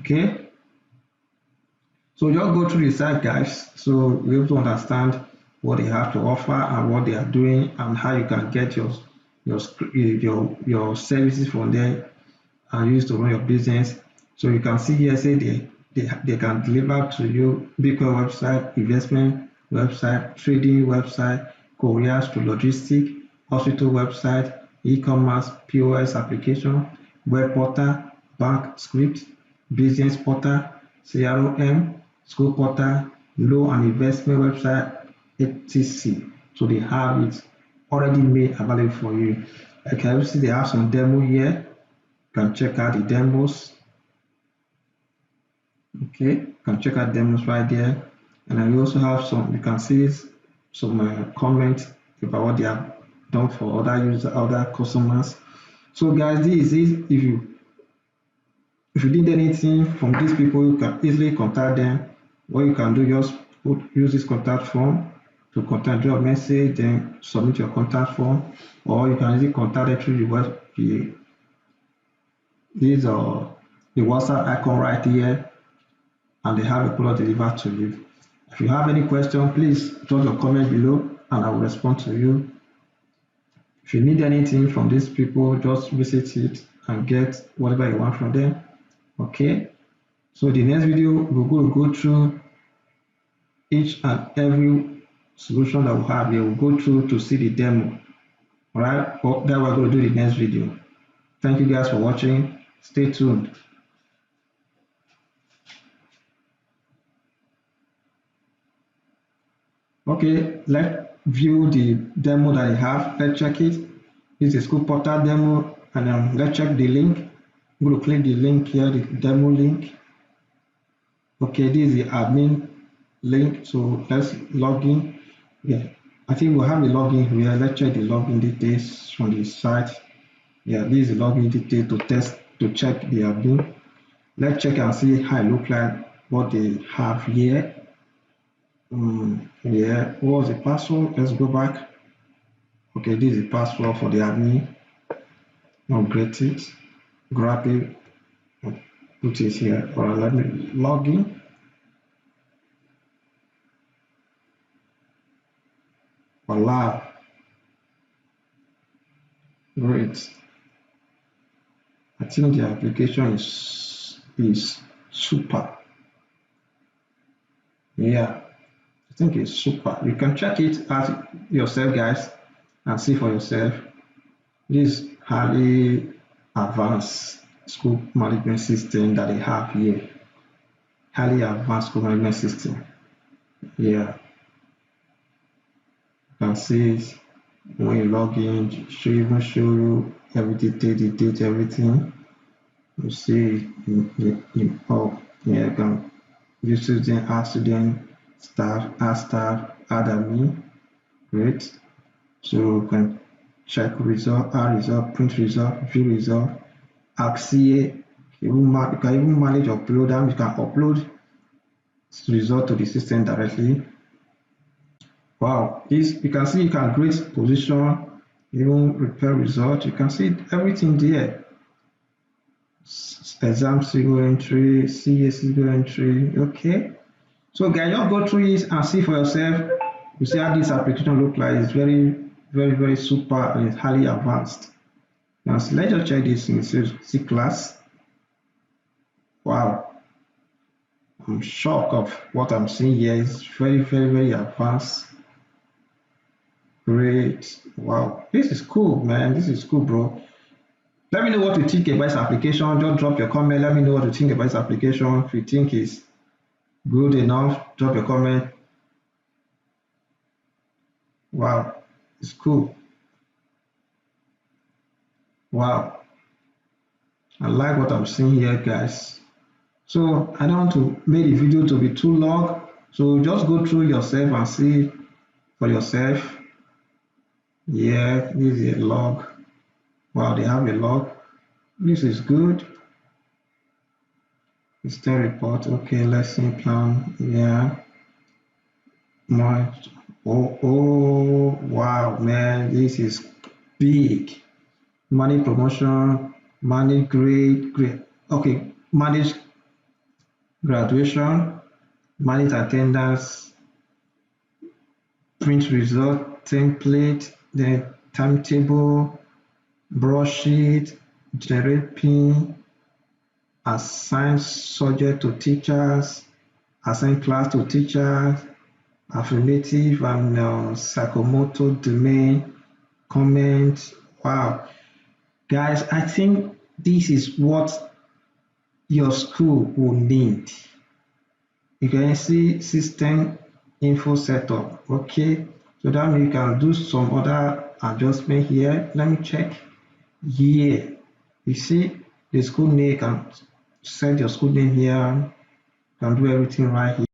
Okay, so just go through the site, guys, so you're able to understand what they have to offer and what they are doing and how you can get your services from there and use to run your business. So you can see here, say they can deliver to you Bitcoin website, investment website, trading website, couriers to logistic, hospital website, e-commerce, POS application, web portal, bank script, business portal, CRM, school portal, loan and investment website, etc. So they have it already made available for you. I can see they have some demo here. You can check out the demos. Okay, you can check out demos right there. And then we also have some, you can see some comments about what they have done for other users, other customers. So guys, this is it. If you need anything from these people, you can easily contact them. What you can do, just use this contact form to contact your message, then submit your contact form, or you can easily contact them through the WhatsApp icon right here, and they have a product delivered to you. If you have any question, please drop your comment below and I will respond to you. If you need anything from these people, just visit it and get whatever you want from them. Okay, so the next video we're going to go through each and every solution that we have here. We'll go through to see the demo. All right, well, that we're going to do the next video. Thank you guys for watching. Stay tuned. Okay, let's view the demo that I have. Let's check it. This is school portal demo, and let's check the link. I'm going to click the link here, the demo link. Okay, this is the admin link, so let's log in. Yeah, I think we'll have the login here. Let's check the login details from the site. Yeah, this is the login detail to check the admin. Let's check and see how it looks like, what they have here. Yeah, what was the password? Let's go back. Okay, this is the password for the admin. Upgrade it, grab it, put it here. All right, let me log in. Voila. Great. I think the application is super. Yeah, I think it's super. You can check it out yourself, guys, and see for yourself. This highly advanced school management system that they have here. Highly advanced school management system. Yeah. You can see it when you log in, even show you every detail, the date, everything. You see oh yeah, you can use student, add student, staff, add admin. Great. So you can check result, add result, print result, view result, CA. You can even manage upload them. You can upload result to the system directly. Wow, this you can see, you can create position, even prepare result. You can see everything there. Exam single entry, CA single entry. Okay, so guys, just go through it and see for yourself. You see how this application look like. It's very super and it's highly advanced. Now so let's just check this in C class. Wow, I'm shocked of what I'm seeing here. It's very advanced. Great. Wow, this is cool, man. This is cool, bro. Let me know what you think about this application. Just drop your comment. Let me know what you think about this application. If you think it's good enough, drop your comment. Wow, it's cool. Wow, I like what I'm seeing here, guys. So I don't want to make the video to be too long. So just go through yourself and see for yourself. Yeah, this is a log. Wow, they have a log. This is good. System report. Okay, lesson plan. Yeah. Oh, wow, man, this is big. Manage promotion, manage grade. Okay, manage graduation, manage attendance, print result, template, then timetable, broadsheet, generate pin, assign subject to teachers, assign class to teachers, affirmative and psychomotor domain, comment. Wow. Guys, I think this is what your school will need. You can see system info setup. Okay. So that means you can do some other adjustment here. Let me check. Here. You see the school name, you can set your school name here. You can do everything right here.